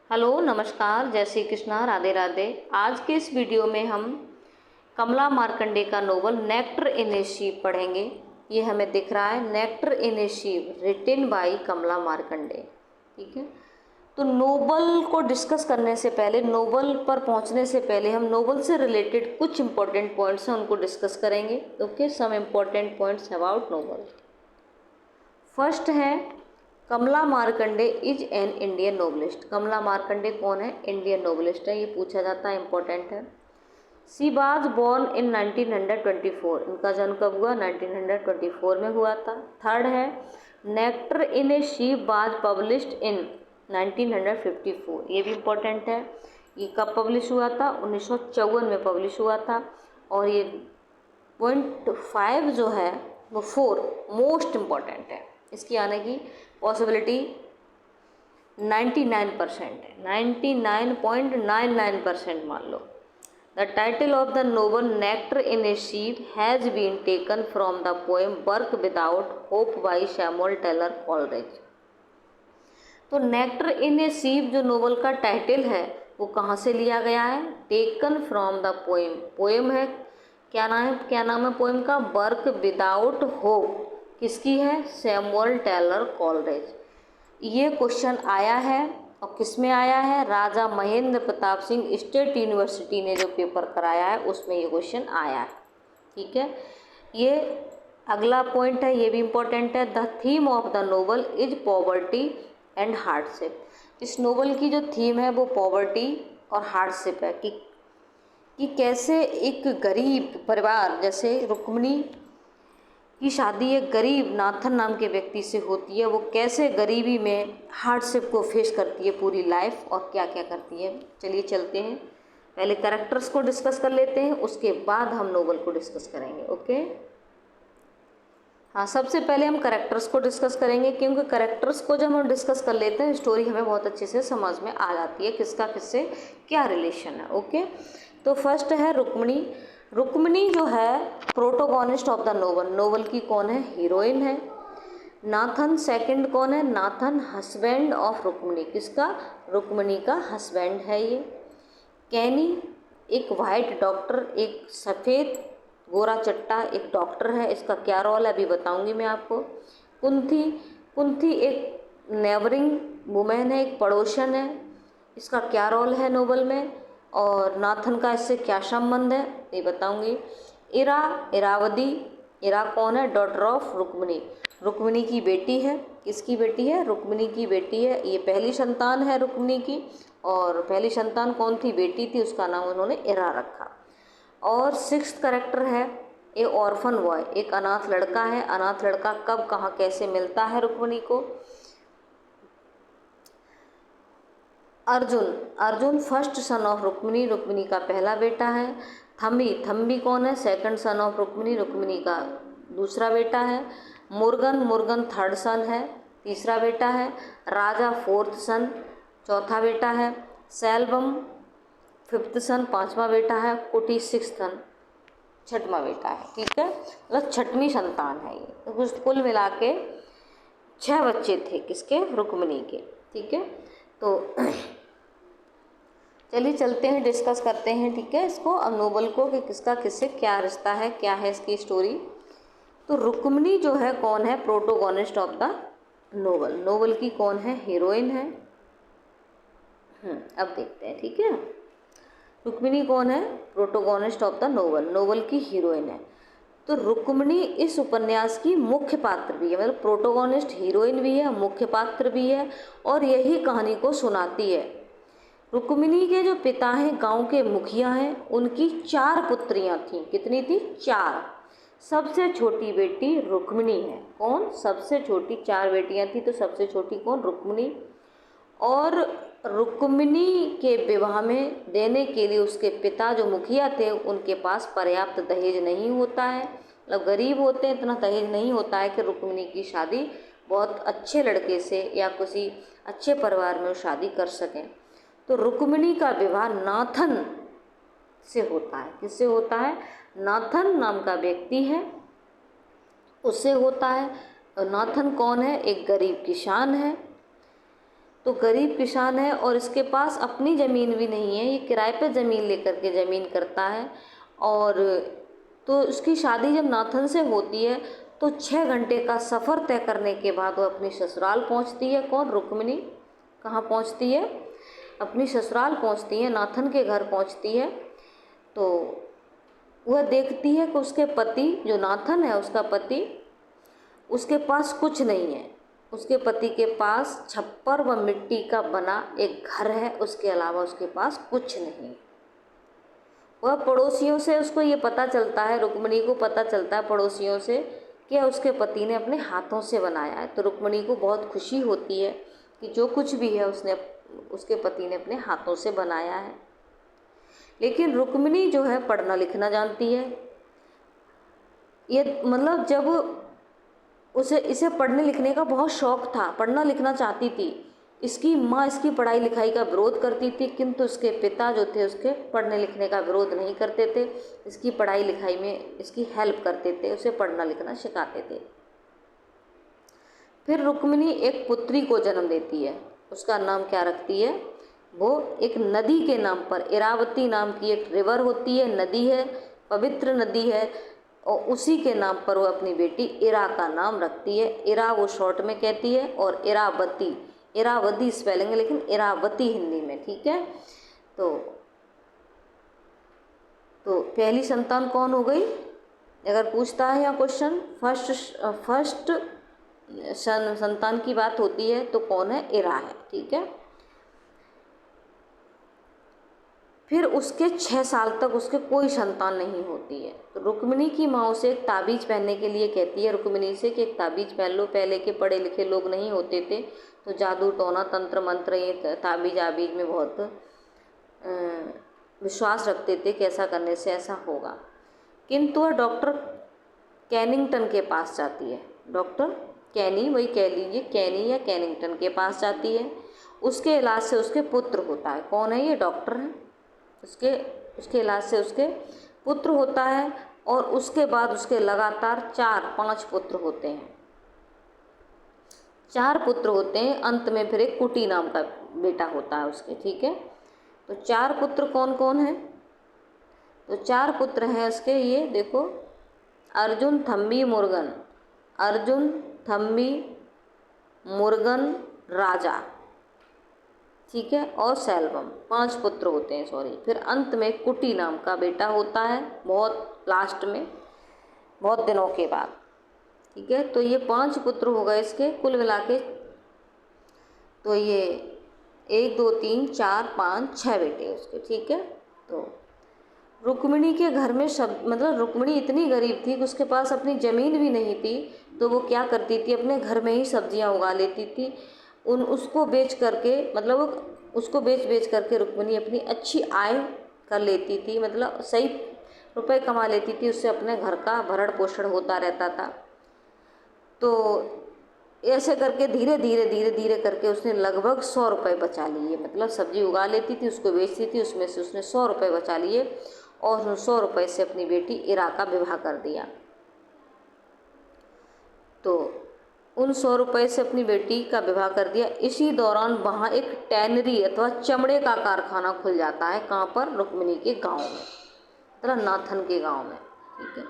Hello नमस्कार, जय श्री कृष्णा, राधे राधे। आज के इस वीडियो में हम कमला मार्कंडे का novel nectar in a sieve पढ़ेंगे। ये हमें दिख रहा है nectar in a sieve written by Kamala Markandaya. ठीक है, तो नोवेल को डिस्कस करने से पहले, नोवेल पर पहुंचने से पहले हम नोवेल से रिलेटेड कुछ इंपॉर्टेंट पॉइंट्स हैं उनको डिस्कस करेंगे। Okay, some important points about novel. First है Kamala Markandaya is an Indian novelist. Kamala Markandaya कौन है? इंडियन नोवेलिस्ट है, ये पूछा जाता है, इंपॉर्टेंट है। She was born in 1924। इनका जन्म कब हुआ? 1924 में हुआ था। थर्ड है nectar in a sheep was published in 1954। ये भी इम्पोर्टेंट है। ये कब पब्लिश हुआ था? 1954 में पब्लिश हुआ था। और ये पॉइंट 5 जो है वो 4 मोस्ट इम्पॉर्टेंट है। इसकी आने की पॉसिबिलिटी 99% है, 99.99% मान लो। The title of the novel nectar in a sieve has been taken from the poem work without hope by Samuel Taylor Coleridge. तो नेक्टर इन ए शीप जो नोवेल का टाइटल है वो कहाँ से लिया गया है? Taken from the poem. Poem है, क्या नाम है पोएम का? Work without hope. किसकी है? Samuel Taylor Coleridge. ये क्वेश्चन आया है, और किस में आया है? राजा महेंद्र प्रताप सिंह स्टेट यूनिवर्सिटी ने जो पेपर कराया है उसमें ये क्वेश्चन आया है। ठीक है, ये अगला पॉइंट है, ये भी इम्पोर्टेंट है। The theme of the novel is poverty and hardship. इस नोवेल की जो थीम है वो पॉवर्टी और हार्डशिप है कि कैसे एक गरीब परिवार, जैसे रुक्मिणी की शादी एक गरीब नाथन नाम के व्यक्ति से होती है, वो कैसे गरीबी में हार्डशिप को फेस करती है पूरी लाइफ और क्या क्या करती है। चलिए चलते हैं, पहले कैरेक्टर्स को डिस्कस कर लेते हैं, उसके बाद हम नोवेल को डिस्कस करेंगे। ओके, हाँ, सबसे पहले हम कैरेक्टर्स को डिस्कस करेंगे, क्योंकि कैरेक्टर्स को जब हम डिस्कस कर लेते हैं स्टोरी हमें बहुत अच्छे से समझ में आ जाती है, किसका किससे क्या रिलेशन है। ओके, तो फर्स्ट है रुक्मिणी। रुक्मिणी जो है protagonist of the novel. Novel की कौन है? हीरोइन है। नाथन सेकंड कौन है? Nathan husband of Rukmini. किसका? रुक्मिणी का हस्बैंड है ये। कैनी एक वाइट डॉक्टर, एक सफ़ेद गोरा चट्टा एक डॉक्टर है, इसका क्या रोल है अभी बताऊंगी मैं आपको। कुंथी, कुंथी एक नेबरिंग वुमेन है, एक पड़ोसन है, इसका क्या रोल है नोवेल में, और नाथन का इससे क्या संबंध है ये बताऊंगी। इरा, इरावदी, इरा कौन है? Daughter of Rukmini. रुक्मिणी की बेटी है। किसकी बेटी है? रुक्मिणी की बेटी है। ये पहली संतान है रुक्मिणी की, और पहली संतान कौन थी? बेटी थी, उसका नाम उन्होंने इरा रखा। और सिक्स्थ कैरेक्टर है ए ऑर्फन बॉय, एक अनाथ लड़का है। अनाथ लड़का कब कहाँ कैसे मिलता है रुक्मिणी को? Arjun, Arjun first sun of Rukmini, Rukmini का पहला बेटा है। थम्बी, थम्बी कौन है? Second son of Rukmini, Rukmini का दूसरा बेटा है। मुर्गन, मुर्गन थर्ड सन है, तीसरा बेटा है। राजा फोर्थ सन, चौथा बेटा है। सेल्वम फिफ्थ सन, पांचवा बेटा है। कुटी सिक्स सन, छठवां बेटा है। ठीक है, मतलब छठवीं संतान है ये। तो कुल मिला के 6 बच्चे थे किसके? रुक्मिणी के। ठीक है, तो चलिए चलते हैं, डिस्कस करते हैं। ठीक है, इसको अब नोवेल को कि किसका किससे क्या रिश्ता है, क्या है इसकी स्टोरी। तो रुक्मिणी जो है कौन है? Protagonist of the novel. Novel की कौन है? हीरोइन है। अब देखते हैं। ठीक है, रुक्मिणी कौन है? Protagonist of the novel, novel की हीरोइन है। तो रुक्मिणी इस उपन्यास की मुख्य पात्र भी है, मतलब प्रोटोगोनिस्ट हीरोइन भी है, मुख्य पात्र भी है, और यही कहानी को सुनाती है। रुक्मिणी के जो पिता हैं गांव के मुखिया हैं, उनकी 4 पुत्रियां थीं। कितनी थी? 4। सबसे छोटी बेटी रुक्मिणी है। कौन? सबसे छोटी। 4 बेटियां थी तो सबसे छोटी कौन? रुक्मिणी। और रुक्मिणी के विवाह में देने के लिए उसके पिता जो मुखिया थे उनके पास पर्याप्त दहेज नहीं होता है, मतलब गरीब होते हैं, इतना दहेज नहीं होता है कि रुक्मिणी की शादी बहुत अच्छे लड़के से या किसी अच्छे परिवार में शादी कर सकें। तो रुक्मिणी का विवाह नाथन से होता है। किससे होता है? नाथन नाम का व्यक्ति है, उससे होता है। और नाथन कौन है? एक गरीब किसान है। तो गरीब किसान है और इसके पास अपनी ज़मीन भी नहीं है, ये किराए पे ज़मीन लेकर के ज़मीन करता है। और तो उसकी शादी जब नाथन से होती है तो 6 घंटे का सफ़र तय करने के बाद वो अपनी ससुराल पहुंचती है। कौन? रुक्मिणी। कहाँ पहुंचती है? अपनी ससुराल पहुंचती है, नाथन के घर पहुंचती है। तो वह देखती है कि उसके पति, जो नाथन है उसका पति, उसके पास कुछ नहीं है। उसके पति के पास छप्पर व मिट्टी का बना एक घर है, उसके अलावा उसके पास कुछ नहीं। वह पड़ोसियों से, उसको ये पता चलता है, रुक्मिणी को पता चलता है पड़ोसियों से कि उसके पति ने अपने हाथों से बनाया है। तो रुक्मिणी को बहुत खुशी होती है कि जो कुछ भी है उसके पति ने अपने हाथों से बनाया है। लेकिन रुक्मिणी जो है पढ़ना लिखना जानती है। ये मतलब जब इसे पढ़ने लिखने का बहुत शौक था, पढ़ना लिखना चाहती थी। इसकी माँ इसकी पढ़ाई लिखाई का विरोध करती थी, किंतु उसके पिता जो थे उसके पढ़ने लिखने का विरोध नहीं करते थे, इसकी पढ़ाई लिखाई में इसकी हेल्प करते थे, उसे पढ़ना लिखना सिखाते थे। फिर रुक्मिणी एक पुत्री को जन्म देती है। उसका नाम क्या रखती है? वो एक नदी के नाम पर, इरावती नाम की एक रिवर होती है, नदी है, पवित्र नदी है, और उसी के नाम पर वो अपनी बेटी इरा का नाम रखती है। इरा वो शॉर्ट में कहती है, और इरावती, इरावती स्पेलिंग है लेकिन इरावती हिंदी में, ठीक है। तो पहली संतान कौन हो गई? अगर पूछता है या क्वेश्चन, फर्स्ट संतान की बात होती है तो कौन है? इरा है, ठीक है। फिर उसके 6 साल तक उसके कोई संतान नहीं होती है। तो रुक्मिणी की माँ उसे एक ताबीज़ पहनने के लिए कहती है, रुक्मिणी से, कि एक ताबीज़ पहन लो। पहले के पढ़े लिखे लोग नहीं होते थे, तो जादू टोना तंत्र मंत्र ये ताबीज़ आबीज में बहुत विश्वास रखते थे कि ऐसा करने से ऐसा होगा। किंतु वह डॉक्टर कैनिंगटन के पास जाती है। डॉक्टर कैनी, वही कह लीजिए, कैनी या कैनिंगटन के पास जाती है। उसके इलाज से उसके पुत्र होता है। कौन है ये? डॉक्टर है। उसके इलाज से उसके पुत्र होता है, और उसके बाद उसके लगातार 4-5 पुत्र होते हैं। 4 पुत्र होते हैं, अंत में फिर एक कुटी नाम का बेटा होता है उसके, ठीक है। तो 4 पुत्र कौन कौन है? तो 4 पुत्र हैं उसके, ये देखो, अर्जुन, थम्बी, मुर्गन, अर्जुन, थम्बी, मुर्गन, राजा, ठीक है, और सैल्वम। 5 पुत्र होते हैं, सॉरी। फिर अंत में कुटी नाम का बेटा होता है, बहुत लास्ट में, बहुत दिनों के बाद, ठीक है। तो ये 5 पुत्र हो गए इसके कुल मिला के। तो ये 1 2 3 4 5 6 बेटे उसके, ठीक है। तो रुक्मिणी के घर में सब, मतलब रुक्मिणी इतनी गरीब थी कि उसके पास अपनी ज़मीन भी नहीं थी। तो वो क्या करती थी? अपने घर में ही सब्जियां उगा लेती थी। उसको बेच करके, मतलब उसको बेच करके रुक्मिणी अपनी अच्छी आय कर लेती थी, मतलब सही रुपए कमा लेती थी। उससे अपने घर का भरण पोषण होता रहता था। तो ऐसे करके धीरे धीरे करके उसने लगभग 100 रुपये बचा लिए। मतलब सब्जी उगा लेती थी, उसको बेचती थी, उसमें से उसने 100 रुपये बचा लिए, और उन 100 रुपये से अपनी बेटी इरा का विवाह कर दिया। तो उन 100 रुपये से अपनी बेटी का विवाह कर दिया। इसी दौरान वहाँ एक टैनरी अथवा चमड़े का कारखाना खुल जाता है। कहाँ पर? रुक्मिणी के गांव में, मतलब नाथन के गांव में, ठीक है।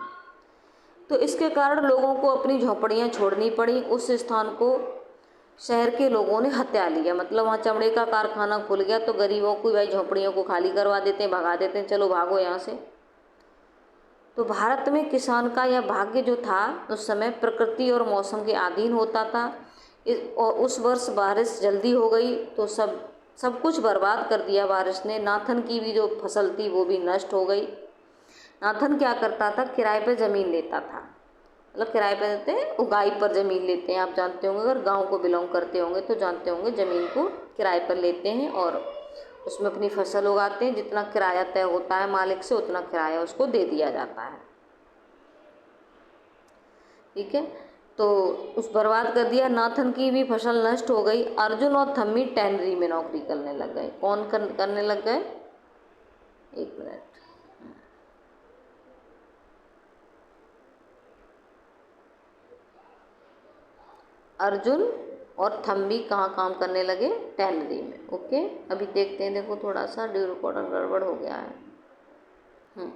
तो इसके कारण लोगों को अपनी झोपड़ियाँ छोड़नी पड़ी। उस स्थान को शहर के लोगों ने हत्या लिया, मतलब वहाँ चमड़े का कारखाना खुल गया तो गरीबों को, भाई झोपड़ियों को खाली करवा देते हैं, भगा देते हैं, चलो भागो यहाँ से। तो भारत में किसान का यह भाग्य जो था उस समय प्रकृति और मौसम के अधीन होता था। और उस वर्ष बारिश जल्दी हो गई तो सब कुछ बर्बाद कर दिया बारिश ने। नाथन की भी जो फसल थी वो भी नष्ट हो गई। नाथन क्या करता था? किराए पे ज़मीन लेता था, मतलब किराए पे देते हैं, उगाई पर ज़मीन लेते हैं। आप जानते होंगे, अगर गांव को बिलोंग करते होंगे तो जानते होंगे, ज़मीन को किराए पर लेते हैं और उसमें अपनी फसल उगाते हैं। जितना किराया तय होता है मालिक से, उतना किराया उसको दे दिया जाता है, ठीक है। तो उस बर्बाद कर दिया। नाथन की भी फसल नष्ट हो गई। अर्जुन और थम्मी टैनरी में नौकरी करने लग गए। कौन करने लग गए? एक मिनट, अर्जुन और थम्बी कहाँ काम करने लगे, टेनरी में। ओके, अभी देखते हैं, देखो थोड़ा सा ड्यू रिकॉर्डर गड़बड़ हो गया है।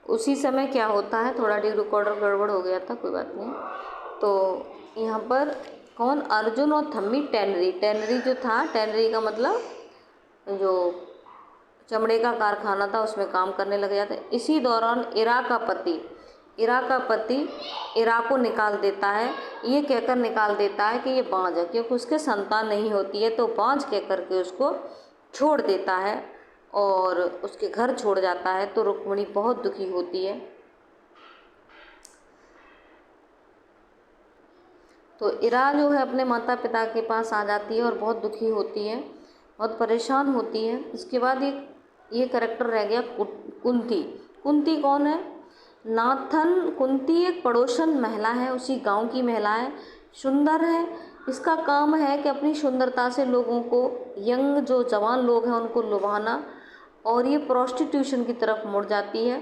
उसी समय क्या होता है, थोड़ा ड्यू रिकॉर्डर गड़बड़ हो गया था, कोई बात नहीं। तो यहाँ पर कौन, अर्जुन और थम्बी टेनरी, टेनरी जो था, टेनरी का मतलब जो चमड़े का कारखाना था उसमें काम करने लग जाते। इसी दौरान इरा का पति इरा को निकाल देता है, ये कहकर निकाल देता है कि ये बांझ है, क्योंकि उसके संतान नहीं होती है, तो बांझ कह करके उसको छोड़ देता है और उसके घर छोड़ जाता है। तो रुक्मिणी बहुत दुखी होती है। तो इरा जो है अपने माता पिता के पास आ जाती है और बहुत दुखी होती है, बहुत परेशान होती है। इसके बाद ये कैरेक्टर रह गया कुंती। कुंती कौन है, नाथन। कुंती एक पड़ोसन महिला है, उसी गांव की महिला है, सुंदर है। इसका काम है कि अपनी सुंदरता से लोगों को, यंग जो जवान लोग हैं उनको लुभाना, और ये प्रोस्टिट्यूशन की तरफ मुड़ जाती है,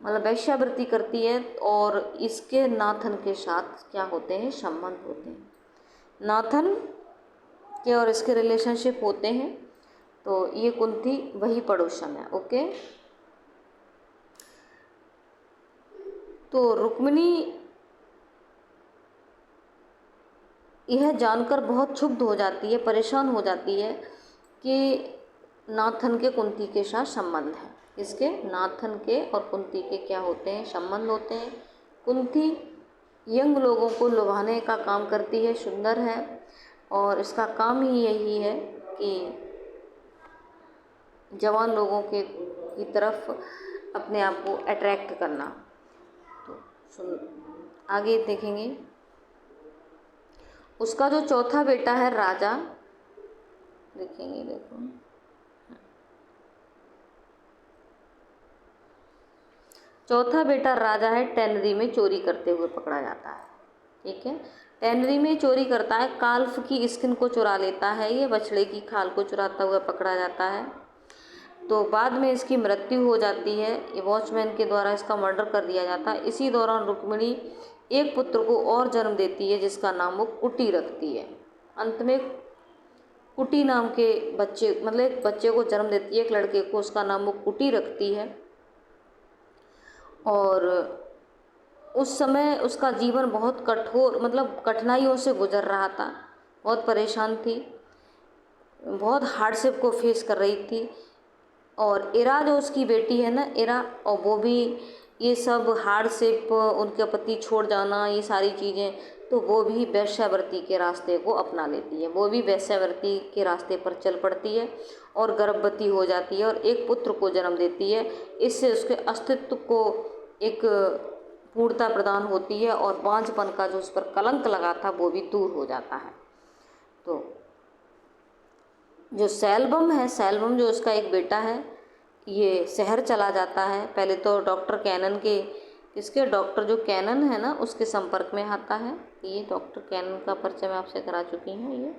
मतलब वेश्यावृत्ति करती है। और इसके नाथन के साथ क्या होते हैं, संबंध होते हैं, नाथन के और इसके रिलेशनशिप होते हैं। तो ये कुंती वही पड़ोसन है। ओके, तो रुक्मिणी यह जानकर बहुत क्षुब्ध हो जाती है, परेशान हो जाती है कि नाथन के कुंती के साथ संबंध है। इसके नाथन के और कुंती के क्या होते हैं, संबंध होते हैं। कुंती यंग लोगों को लुभाने का काम करती है, सुंदर है, और इसका काम ही यही है कि जवान लोगों की तरफ अपने आप को अट्रैक्ट करना। तो आगे देखेंगे, उसका जो चौथा बेटा है राजा, देखेंगे, देखो चौथा बेटा राजा है, टेनरी में चोरी करते हुए पकड़ा जाता है। ठीक है, टेनरी में चोरी करता है, काल्फ की स्किन को चुरा लेता है, ये बछड़े की खाल को चुराता हुआ पकड़ा जाता है। तो बाद में इसकी मृत्यु हो जाती है, ये वॉचमैन के द्वारा इसका मर्डर कर दिया जाता है। इसी दौरान रुक्मिणी एक पुत्र को और जन्म देती है, जिसका नाम वो कुटी रखती है। अंत में कुटी नाम के बच्चे, मतलब एक बच्चे को जन्म देती है, एक लड़के को, उसका नाम वो कुटी रखती है। और उस समय उसका जीवन बहुत कठोर, मतलब कठिनाइयों से गुजर रहा था, बहुत परेशान थी, बहुत हार्डशिप को फेस कर रही थी। और इरा जो उसकी बेटी है ना, इरा, और वो भी ये सब हार्डशिप, उनके पति छोड़ जाना, ये सारी चीज़ें, तो वो भी वेश्यावृत्ति के रास्ते को अपना लेती है, वो भी वेश्यावृत्ति के रास्ते पर चल पड़ती है और गर्भवती हो जाती है और एक पुत्र को जन्म देती है। इससे उसके अस्तित्व को एक पूर्णता प्रदान होती है और बांझपन का जो उस पर कलंक लगा था वो भी दूर हो जाता है। तो जो सैल्बम है, सैल्बम जो उसका एक बेटा है, ये शहर चला जाता है। पहले तो डॉक्टर कैनन के, इसके डॉक्टर जो कैनन है ना, उसके संपर्क में आता है। ये डॉक्टर कैनन का परिचय मैं आपसे करा चुकी हूँ ये,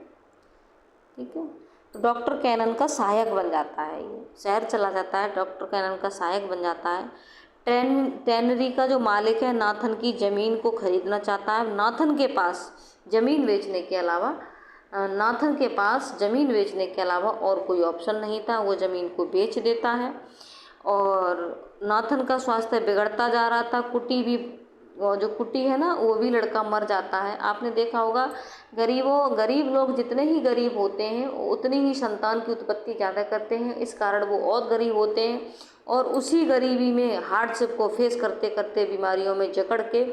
ठीक है। तो डॉक्टर कैनन का सहायक बन जाता है, ये शहर चला जाता है, डॉक्टर कैनन का सहायक बन जाता है। टेनरी का जो मालिक है, नाथन की ज़मीन को खरीदना चाहता है। नाथन के पास ज़मीन बेचने के अलावा, नाथन के पास ज़मीन बेचने के अलावा और कोई ऑप्शन नहीं था, वो ज़मीन को बेच देता है। और नाथन का स्वास्थ्य बिगड़ता जा रहा था। कुटी भी, जो कुटी है ना, वो भी लड़का मर जाता है। आपने देखा होगा, गरीब लोग जितने ही गरीब होते हैं उतनी ही संतान की उत्पत्ति ज़्यादा करते हैं, इस कारण वो और गरीब होते हैं और उसी गरीबी में हार्डशिप को फेस करते करते बीमारियों में जकड़ के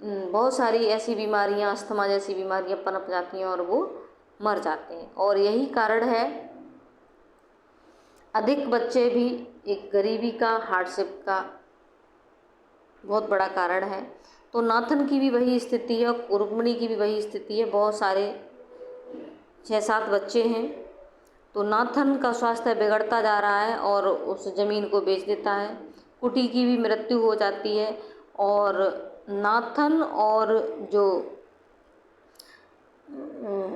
बहुत सारी ऐसी बीमारियां, अस्थमा जैसी बीमारियां पनप जाती हैं और वो मर जाते हैं। और यही कारण है, अधिक बच्चे भी एक गरीबी का, हार्डशिप का बहुत बड़ा कारण है। तो नाथन की भी वही स्थिति है, रुक्मिणी की भी वही स्थिति है, बहुत सारे 6-7 बच्चे हैं। तो नाथन का स्वास्थ्य बिगड़ता जा रहा है और उस ज़मीन को बेच देता है। कुटी की भी मृत्यु हो जाती है और नाथन और जो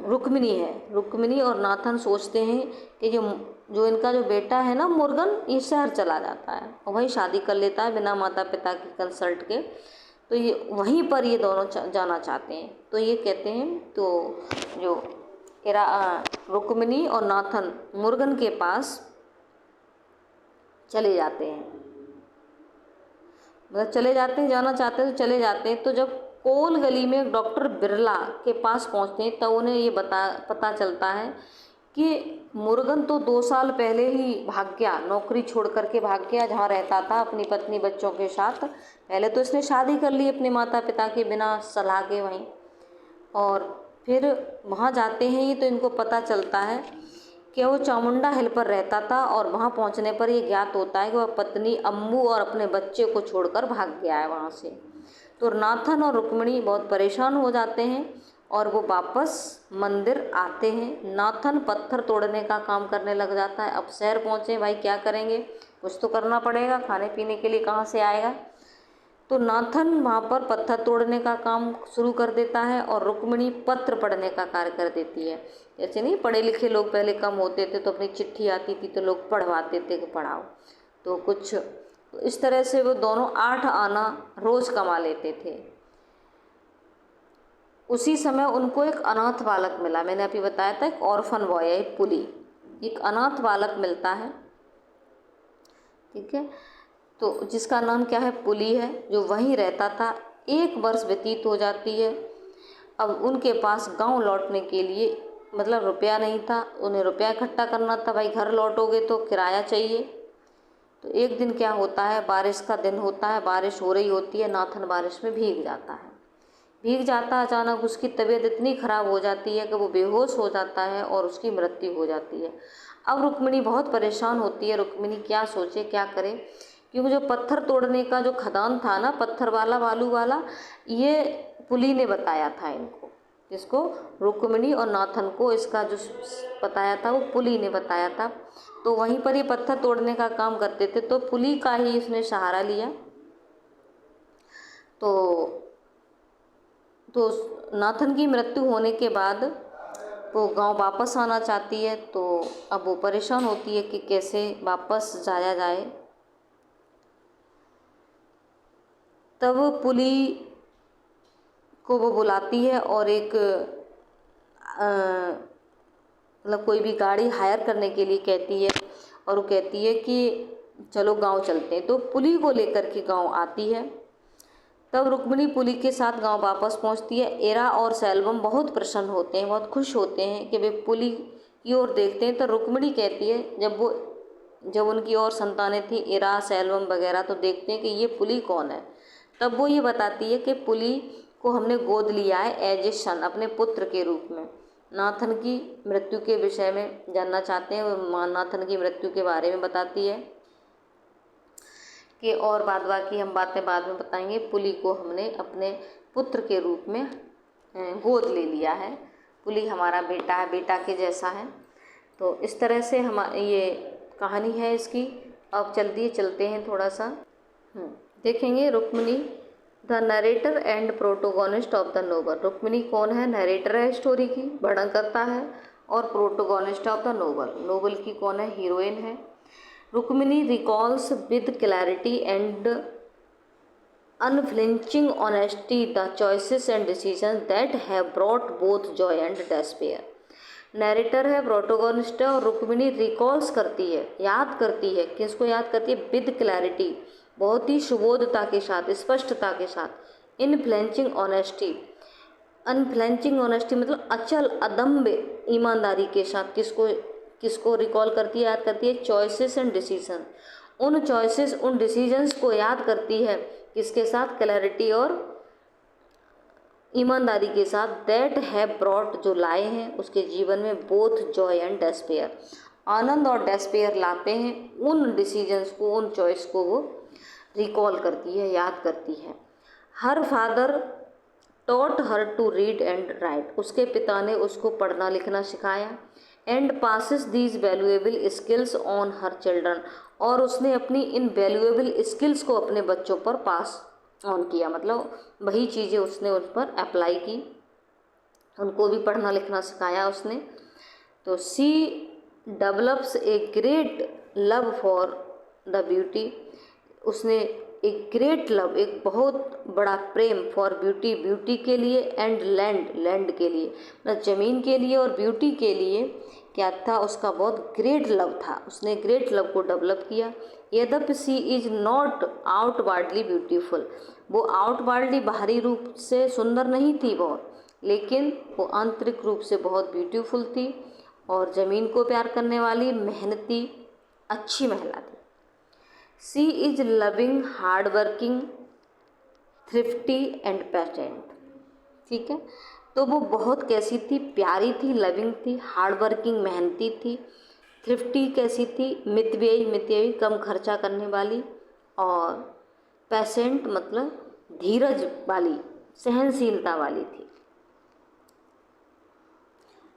रुक्मिणी है, रुक्मिणी और नाथन सोचते हैं कि जो इनका जो बेटा है ना मुर्गन, ये शहर चला जाता है और वहीं शादी कर लेता है बिना माता पिता की कंसल्ट के। तो ये वहीं पर ये दोनों जाना चाहते हैं। तो ये कहते हैं, तो जो रुक्मिणी और नाथन मुर्गन के पास चले जाते हैं, मतलब चले जाते हैं, जाना चाहते हैं तो चले जाते हैं। तो जब कोल गली में डॉक्टर बिरला के पास पहुंचते हैं तब उन्हें ये पता चलता है कि मुर्गन तो 2 साल पहले ही भाग गया, नौकरी छोड़ करके भाग गया जहाँ रहता था अपनी पत्नी बच्चों के साथ। पहले तो इसने शादी कर ली अपने माता पिता के बिना सलाह के वहीं, और फिर वहाँ जाते हैं ये तो इनको पता चलता है कि वो चामुंडा हिल पर रहता था, और वहाँ पहुँचने पर ये ज्ञात होता है कि वह पत्नी अम्मू और अपने बच्चे को छोड़कर भाग गया है वहाँ से। तो नाथन और रुक्मिणी बहुत परेशान हो जाते हैं और वो वापस मंदिर आते हैं। नाथन पत्थर तोड़ने का काम करने लग जाता है। अब शहर पहुँचे भाई, क्या करेंगे, कुछ तो करना पड़ेगा, खाने पीने के लिए कहाँ से आएगा। तो नाथन वहाँ पर पत्थर तोड़ने का काम शुरू कर देता है और रुक्मिणी पत्र पढ़ने का कार्य कर देती है। जैसे नहीं पढ़े लिखे लोग पहले कम होते थे तो अपनी चिट्ठी आती थी तो लोग पढ़वाते थे कि पढ़ाओ, तो कुछ इस तरह से वो दोनों 8 आना रोज़ कमा लेते थे। उसी समय उनको एक अनाथ बालक मिला, मैंने अभी बताया था एक ऑर्फन बॉय है, पुली, एक अनाथ बालक मिलता है, ठीक है, तो जिसका नाम क्या है, पुली है, जो वहीं रहता था। 1 वर्ष व्यतीत हो जाती है। अब उनके पास गांव लौटने के लिए मतलब रुपया नहीं था, उन्हें रुपया इकट्ठा करना था, भाई घर लौटोगे तो किराया चाहिए। तो एक दिन क्या होता है, बारिश का दिन होता है, बारिश हो रही होती है, नाथन बारिश में भीग जाता है। भीग जाता है, अचानक उसकी तबीयत इतनी ख़राब हो जाती है कि वो बेहोश हो जाता है और उसकी मृत्यु हो जाती है। अब रुक्मिणी बहुत परेशान होती है, रुक्मिणी क्या सोचे क्या करे, क्योंकि जो पत्थर तोड़ने का जो खदान था ना, पत्थर वाला बालू वाला, ये पुली ने बताया था इनको, जिसको रुक्मिणी और नाथन को इसका जो बताया था वो पुली ने बताया था। तो वहीं पर ये पत्थर तोड़ने का काम करते थे, तो पुली का ही इसने सहारा लिया। तो नाथन की मृत्यु होने के बाद वो गांव वापस आना चाहती है, तो अब वो परेशान होती है कि कैसे वापस जाया जाए। तब पुली को वो बुलाती है और एक मतलब कोई भी गाड़ी हायर करने के लिए कहती है, और वो कहती है कि चलो गांव चलते हैं। तो पुली को लेकर के गांव आती है। तब रुक्मिणी पुली के साथ गांव वापस पहुंचती है। एरा और सैल्वम बहुत प्रसन्न होते हैं, बहुत खुश होते हैं कि वे पुली की ओर देखते हैं। तो रुक्मिणी कहती है, जब उनकी और संतानें थी एरा सैल्वम वगैरह, तो देखते हैं कि ये पुली कौन है। तब वो ये बताती है कि पुली को हमने गोद लिया है एज ए सन, अपने पुत्र के रूप में। नाथन की मृत्यु के विषय में जानना चाहते हैं, वो नाथन की मृत्यु के बारे में बताती है कि और बाद बाकी हम बातें बाद में बताएंगे। पुली को हमने अपने पुत्र के रूप में गोद ले लिया है, पुली हमारा बेटा है, बेटा के जैसा है। तो इस तरह से ये कहानी है इसकी। अब चलते हैं थोड़ा सा देखेंगे Rukmini, the narrator and protagonist of the novel. Rukmini कौन है, नरेटर है स्टोरी की, वर्णन करता है, और प्रोटोगोनिस्ट ऑफ द नोवेल की कौन है, हीरोइन है। Rukmini recalls with clarity and unflinching honesty the choices and decision that have brought both Joy and despair. Narrator है, प्रोटोगोनिस्ट है, और रुक्मिणी रिकॉल्स करती है, याद करती है, किसको याद करती है, विद क्लैरिटी, बहुत ही सुबोधता के साथ, स्पष्टता के साथ, अनफ्लिंचिंग ऑनेस्टी मतलब अचल अदम्य ईमानदारी के साथ, किसको रिकॉल करती है, याद करती है, चॉइसेस एंड डिसीजन, उन चॉइसेस उन डिसीजंस को याद करती है, किसके साथ, क्लैरिटी और ईमानदारी के साथ, दैट हैव ब्रॉट जो लाए हैं उसके जीवन में, बोथ जॉय एंड डेस्पेयर, आनंद और डेस्पेयर लाते हैं। उन डिसीजंस को, उन चॉइस को वो रिकॉल करती है, याद करती है। Her father taught her to read and write, उसके पिता ने उसको पढ़ना लिखना सिखाया। And passes these valuable skills on her children, और उसने अपनी इन वैल्यूएबल स्किल्स को अपने बच्चों पर पास ऑन किया, मतलब वही चीज़ें उसने उन पर अप्लाई की, उनको भी पढ़ना लिखना सिखाया उसने। तो she develops a great love for the beauty, उसने एक ग्रेट लव, एक बहुत बड़ा प्रेम फॉर ब्यूटी, ब्यूटी के लिए, एंड लैंड, लैंड के लिए, मतलब ज़मीन के लिए और ब्यूटी के लिए क्या था, उसका बहुत ग्रेट लव था, उसने ग्रेट लव को डेवलप किया। यद्यपि सी इज नॉट आउटवर्डली ब्यूटीफुल, वो आउटवर्डली बाहरी रूप से सुंदर नहीं थी बहुत, लेकिन वो आंतरिक रूप से बहुत ब्यूटीफुल थी और ज़मीन को प्यार करने वाली, मेहनती, अच्छी महिला थी। She is loving, hard working, thrifty and patient. ठीक है, तो वो बहुत कैसी थी, प्यारी थी, लविंग थी, हार्ड वर्किंग, मेहनती थी, थ्रिफ्टी कैसी थी, मितव्ययी, मितव्ययी कम खर्चा करने वाली, और पेशेंट मतलब धीरज वाली, सहनशीलता वाली थी।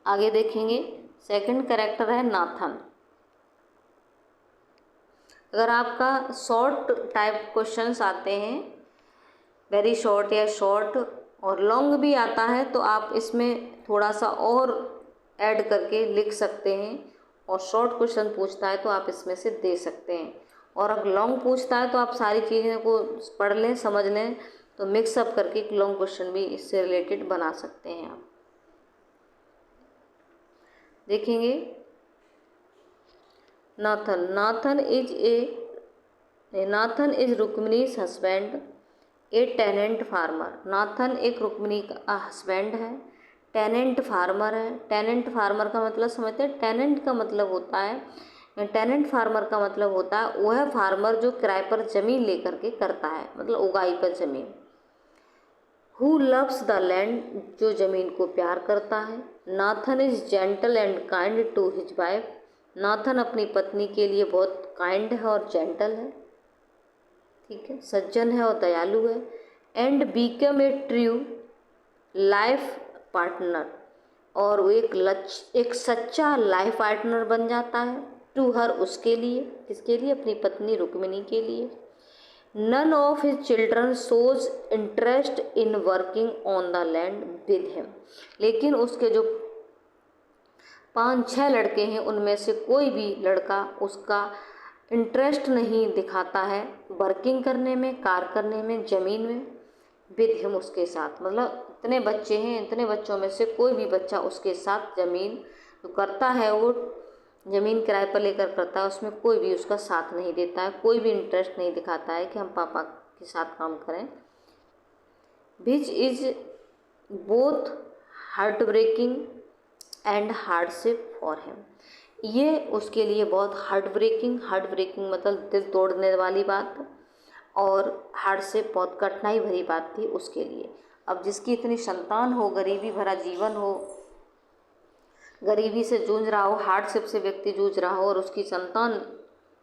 आगे देखेंगे, सेकंड कैरेक्टर है नाथन। अगर आपका शॉर्ट टाइप क्वेश्चंस आते हैं, वेरी शॉर्ट या शॉर्ट और लॉन्ग भी आता है, तो आप इसमें थोड़ा सा और ऐड करके लिख सकते हैं, और शॉर्ट क्वेश्चन पूछता है तो आप इसमें से दे सकते हैं, और अगर लॉन्ग पूछता है तो आप सारी चीज़ों को पढ़ लें, समझ लें, तो मिक्सअप करके एक लॉन्ग क्वेश्चन भी इससे रिलेटेड बना सकते हैं आप। देखेंगे Nathan. Nathan is Rukmani's husband, a tenant farmer. Nathan एक रुक्मिनी का हस्बैंड है, टेनेंट फार्मर है। टेनेंट फार्मर का मतलब समझते हैं, टेनेंट का मतलब होता है, टेनेंट फार्मर का मतलब होता है वह फार्मर जो किराए पर ज़मीन लेकर के करता है, मतलब उगाई पर ज़मीन। हु लव्स द लैंड, जो ज़मीन को प्यार करता है। Nathan is gentle and kind to his wife. Nathan अपनी पत्नी के लिए बहुत काइंड है और जेंटल है, ठीक है, सज्जन है और दयालु है। And become a true life partner, और वो एक सच्चा लाइफ पार्टनर बन जाता है। टू हर, उसके लिए, किसके लिए, अपनी पत्नी रुक्मिणी के लिए। None of his children shows interest in working on the land with him, लेकिन उसके जो 5-6 लड़के हैं उनमें से कोई भी लड़का उसका इंटरेस्ट नहीं दिखाता है वर्किंग करने में, कार्य करने में, ज़मीन में, विद हिम, उसके साथ। मतलब इतने बच्चे हैं, इतने बच्चों में से कोई भी बच्चा उसके साथ ज़मीन जो करता है, वो ज़मीन किराए पर लेकर करता है, उसमें कोई भी उसका साथ नहीं देता है, कोई भी इंटरेस्ट नहीं दिखाता है कि हम पापा के साथ काम करें। Which is both heart breaking and hardship for him, ये उसके लिए बहुत हार्ट ब्रेकिंग मतलब दिल तोड़ने वाली बात, और हार्डशिप बहुत कठिनाई भरी बात थी उसके लिए। अब जिसकी इतनी संतान हो, गरीबी भरा जीवन हो, गरीबी से जूझ रहा हो, हार्डशिप से व्यक्ति जूझ रहा हो, और उसकी संतान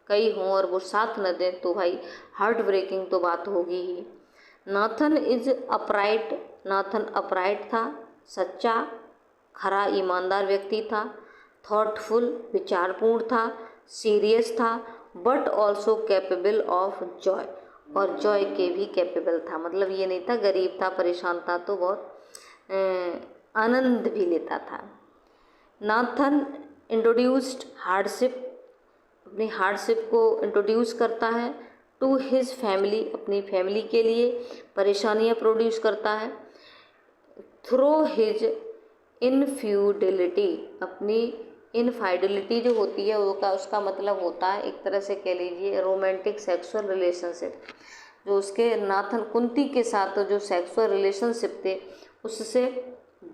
कई हों और वो साथ न दें, तो भाई हार्ट ब्रेकिंग तो बात होगी ही। Nathan is upright, Nathan upright था, सच्चा, खरा, ईमानदार व्यक्ति था। थॉटफुल, विचारपूर्ण था। सीरियस था, but also capable of Joy, और जॉय के भी कैपेबल था, मतलब ये नहीं था गरीब था, परेशान था, तो बहुत आनंद भी लेता था। नाथन इंट्रोड्यूस्ड हार्डशिप, अपनी हार्डशिप को इंट्रोड्यूस करता है टू हिज फैमिली, अपनी फैमिली के लिए परेशानियां प्रोड्यूस करता है। थ्रू हिज इनफ्यूडिलिटी, अपनी इनफाइडिलिटी जो होती है वो का उसका मतलब होता है एक तरह से कह लीजिए रोमांटिक सेक्सुअल रिलेशनशिप, जो उसके नाथन कुंती के साथ जो सेक्सुअल रिलेशनशिप थे उससे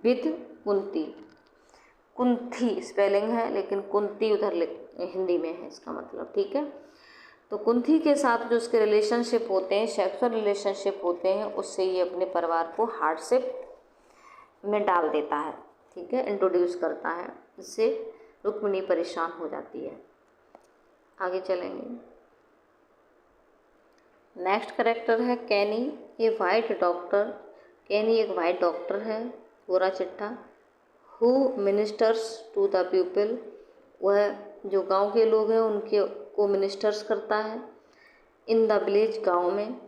विद कुंती, कुंथी स्पेलिंग है लेकिन कुंती उधर हिंदी में है इसका मतलब, ठीक है। तो कुंती के साथ जो उसके रिलेशनशिप होते हैं, सेक्सुअल रिलेशनशिप होते हैं, उससे ये अपने परिवार को हार्डशिप में डाल देता है, ठीक है, इंट्रोड्यूस करता है, इससे रुक्मिणी परेशान हो जाती है। आगे चलेंगे। नेक्स्ट कैरेक्टर है कैनी, ए वाइट डॉक्टर। कैनी एक वाइट डॉक्टर है, गोरा चिट्ठा। Who ministers to the people, वह जो गांव के लोग हैं उनके को मिनिस्टर्स करता है। इन द विलेज, गांव में।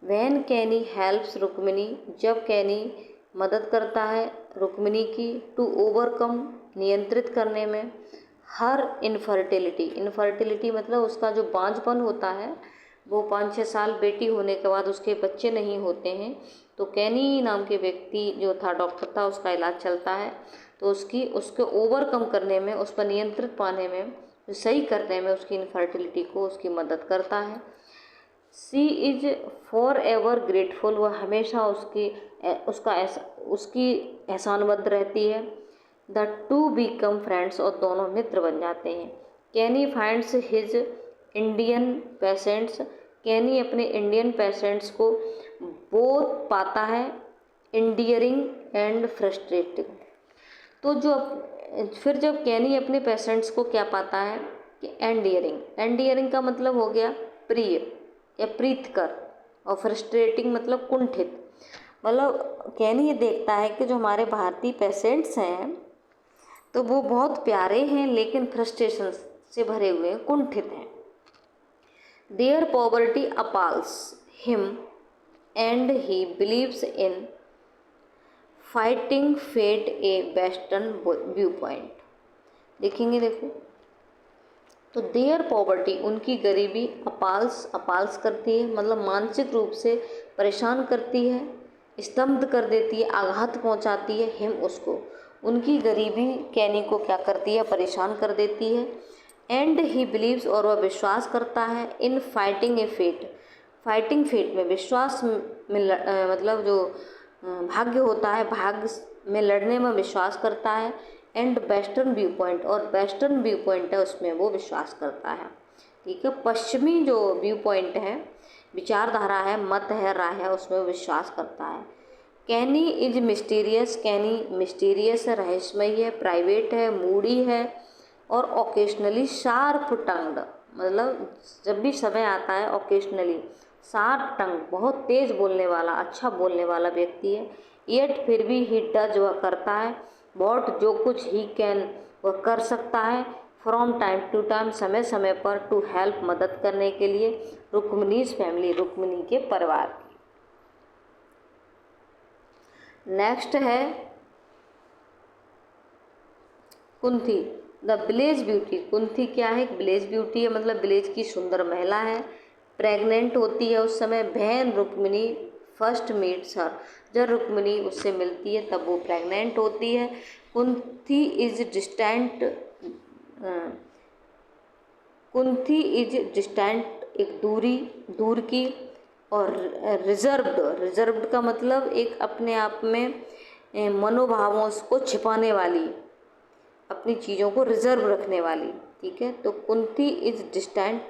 वैन कैनी हेल्प्स रुक्मिणी, जब कैनी मदद करता है रुक्मिणी की, टू ओवरकम, नियंत्रित करने में, हर इनफर्टिलिटी, इनफर्टिलिटी मतलब उसका जो बांझपन होता है वो 5-6 साल बेटी होने के बाद उसके बच्चे नहीं होते हैं, तो कैनी नाम के व्यक्ति जो था, डॉक्टर था, उसका इलाज चलता है। तो उसके ओवरकम करने में, उस पर नियंत्रित पाने में, सही करने में, उसकी इनफर्टिलिटी को उसकी मदद करता है। She is for ever grateful, वह हमेशा उसकी एहसानमंद रहती है। द टू बिकम फ्रेंड्स, और दोनों मित्र बन जाते हैं। कैनी फाइंड्स हिज इंडियन पेशेंट्स, कैनी अपने इंडियन पेशेंट्स को बोथ पाता है इंडियरिंग एंड फ्रस्ट्रेटिंग। तो फिर जब कैनी अपने पेशेंट्स को क्या पाता है कि एंडियरिंग का मतलब हो गया प्रिय या प्रीतकर, और फ्रस्ट्रेटिंग मतलब कुंठित। मतलब कैनी ये देखता है कि जो हमारे भारतीय पेशेंट्स हैं तो वो बहुत प्यारे हैं, लेकिन फ्रस्ट्रेशन से भरे हुए हैं, कुंठित हैं। There poverty appals him and he believes in fighting fate a western view point. देखेंगे, देखो, तो देयर पॉवर्टी, उनकी गरीबी, अपाल्स करती है, मतलब मानसिक रूप से परेशान करती है, स्तब्ध कर देती है, आघात पहुंचाती है हिम, उसको। उनकी गरीबी कैनी को क्या करती है, परेशान कर देती है। एंड ही बिलीव्स, और वह विश्वास करता है, in fighting a fate, fighting fate में, विश्वास में मतलब जो भाग्य होता है, भाग्य में लड़ने में विश्वास करता है। एंड वेस्टर्न व्यू पॉइंट, और वेस्टर्न व्यू पॉइंट है उसमें वो विश्वास करता है। ठीक है, पश्चिमी जो व्यू पॉइंट है, विचारधारा है, मत है, राय है, उसमें वो विश्वास करता है। कैनी इज मिस्टीरियस, कैनी मिस्टीरियस है, रहस्यमयी है, प्राइवेट है, मूडी है, और ओकेशनली शार्प टंग्ड, मतलब जब भी समय आता है, ओकेशनली शार्प टंग, बहुत तेज बोलने वाला, अच्छा बोलने वाला व्यक्ति है। येट, फिर भी, ही डज, वह करता है। वॉट, जो कुछ, ही कैन, वह कर सकता है। फ्रॉम टाइम टू टाइम, समय समय पर, टू हेल्प, मदद करने के लिए, रुक्मिनीज फैमिली, रुक्मिनी के परिवार की। नेक्स्ट है Kunti, the village beauty. Kunti क्या है, विलेज ब्यूटी है, मतलब विलेज की सुंदर महिला है, प्रेग्नेंट होती है उस समय। बहन रुक्मिनी फर्स्ट मीट्स हर, जब रुक्मिनी उससे मिलती है तब वो प्रेग्नेंट होती है। Kunti is distant, Kunti is distant, एक दूर की, और रिजर्व्ड का मतलब एक अपने आप में मनोभावों को छिपाने वाली, अपनी चीज़ों को रिजर्व रखने वाली। ठीक है, तो कुंती इज डिस्टेंट,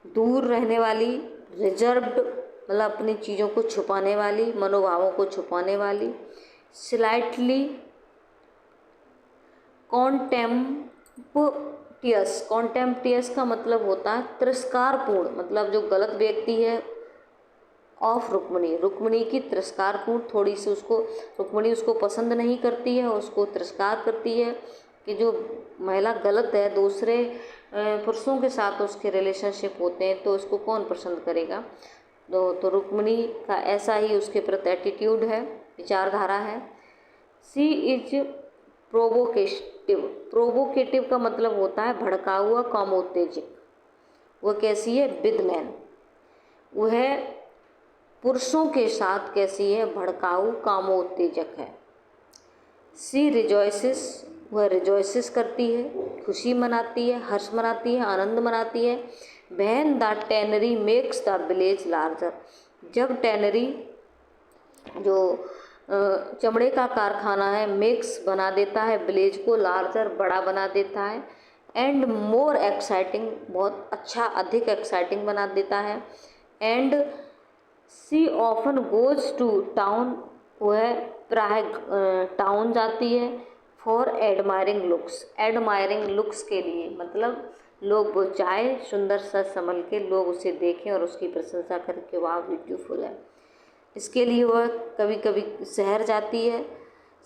दूर रहने वाली, रिजर्व्ड मतलब अपनी चीज़ों को छुपाने वाली, मनोभावों को छुपाने वाली। स्लाइटली कॉन्टेम्प्टियस का मतलब होता है तिरस्कारपूर्ण, मतलब जो गलत व्यक्ति है। ऑफ रुक्मिणी की तिरस्कारपूर्ण, थोड़ी सी रुक्मिणी उसको पसंद नहीं करती है, उसको तिरस्कार करती है कि जो महिला गलत है, दूसरे पुरुषों के साथ उसके रिलेशनशिप होते हैं, तो उसको कौन पसंद करेगा। तो रुक्मिणी का ऐसा ही उसके प्रति एटीट्यूड है, विचारधारा है। सी इज प्रोवोकेटिव का मतलब होता है भड़का हुआ, कामोत्तेजक। वह कैसी है, विदमैन, वह पुरुषों के साथ कैसी है, भड़काऊ, कामोत्तेजक है। सी रिजॉइसेस, वह रिजॉइसेस करती है, खुशी मनाती है, हर्ष मनाती है, आनंद मनाती है। When the tannery makes the village larger, जब टैनरी जो चमड़े का कारखाना है, मेक्स बना देता है विलेज को, लार्जर बड़ा बना देता है। एंड मोर एक्साइटिंग, बहुत अच्छा, अधिक एक्साइटिंग बना देता है। And she often goes to town, वह प्राय टाउन जाती है। फॉर एडमायरिंग लुक्स के लिए, मतलब लोग वो चाहे सुंदर सा संभल के लोग उसे देखें और उसकी प्रशंसा करके वाह ब्यूटीफुल है, इसके लिए वह कभी कभी शहर जाती है।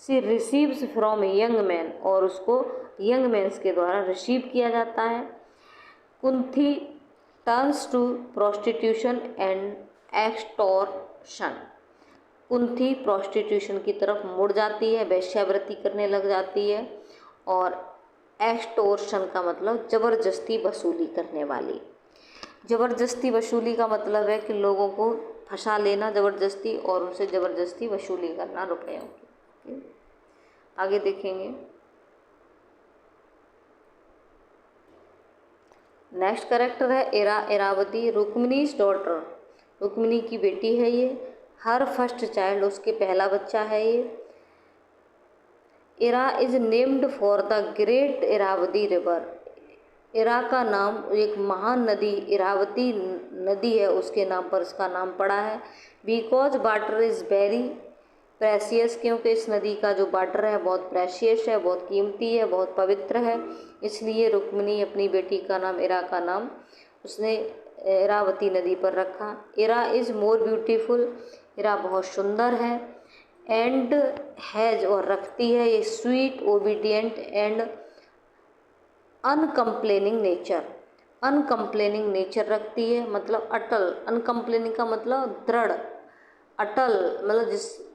सी रिसीव्स फ्रॉम यंग मैन, और उसको यंग मैन्स के द्वारा रिसीव किया जाता है। Kunti turns to prostitution and extortion, Kunti prostitution की तरफ मुड़ जाती है, वेश्यावृत्ति करने लग जाती है। और एक्सटोर्शन का मतलब जबरदस्ती वसूली करने वाली। ज़बरदस्ती वसूली का मतलब है कि लोगों को फंसा लेना ज़बरदस्ती और उनसे ज़बरदस्ती वसूली करना रुपयों की। आगे देखेंगे। नेक्स्ट करेक्टर है इरावती, रुक्मिनीज डॉटर, रुक्मिनी की बेटी है ये। हर फर्स्ट चाइल्ड, उसके पहला बच्चा है ये। Ira is named for the great Irawati river, Ira का नाम एक महान नदी इरावती नदी है उसके नाम पर इसका नाम पड़ा है। Because water is very precious, क्योंकि इस नदी का जो वाटर है बहुत प्रेशियस है, बहुत कीमती है, बहुत पवित्र है, इसलिए रुक्मिणी अपनी बेटी का नाम इरा का नाम उसने इरावती नदी पर रखा। इरा इज़ मोर ब्यूटीफुल, इरा बहुत सुंदर है। एंड हैज और रखती है ये sweet obedient and uncomplaining nature, uncomplaining nature रखती है मतलब अटल, अनकम्प्लेनिंग का मतलब दृढ़, अटल मतलब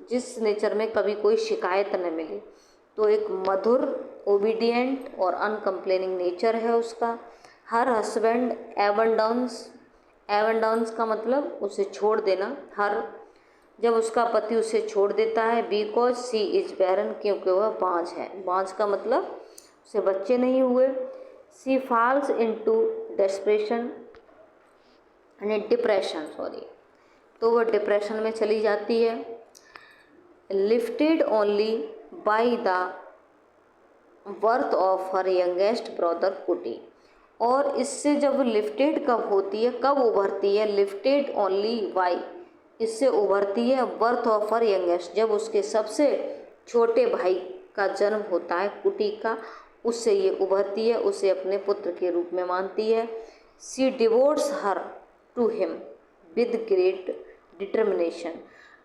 जिस नेचर में कभी कोई शिकायत न मिले। तो एक मधुर, ओबीडियंट और अनकम्प्लेनिंग नेचर है उसका। हर हस्बैंड एबंडांस, एबंडांस का मतलब उसे छोड़ देना, हर जब उसका पति उसे छोड़ देता है। बिकॉज सी इज बैरन, क्योंकि वह बांझ है, बांझ का मतलब उसे बच्चे नहीं हुए। सी फॉल्स इनटू डेस्परेशन यानी डिप्रेशन, सॉरी, तो वह डिप्रेशन में चली जाती है। Lifted only by the birth of her youngest brother कुटी, और इससे जब लिफ्टेड कब होती है, कब उभरती है, लिफ्टेड ओनली बाय, इससे उभरती है बर्थ ऑफ हर यंगेस्ट, जब उसके सबसे छोटे भाई का जन्म होता है कुटी का, उससे ये उभरती है, उसे अपने पुत्र के रूप में मानती है। She devotes her to him with great determination,